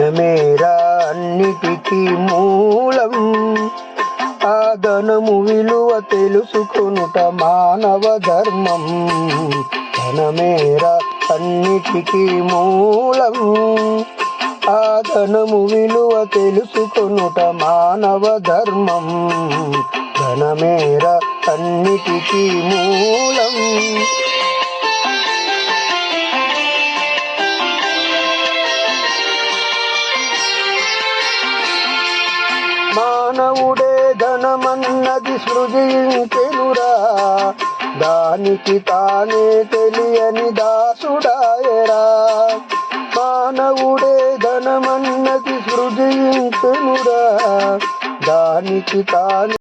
ధనమేరా అన్నిటికీ మూలం. ఆ ధనము విలువ తెలుసుకొనుట మానవ ధర్మం. ధనమేరా అన్నిటికీ మూలం. ఆ ధనము విలువ తెలుసుకొనుట మానవ ధర్మం. ధనమేరా అన్నిటికీ మూలం. మానవుడే ధనమన్నది సృజించెనురా, దానికి తానే తెలియని దాసుడాయరా. మానవుడే ధనమన్నది సృజించెనురా, దానికి తానే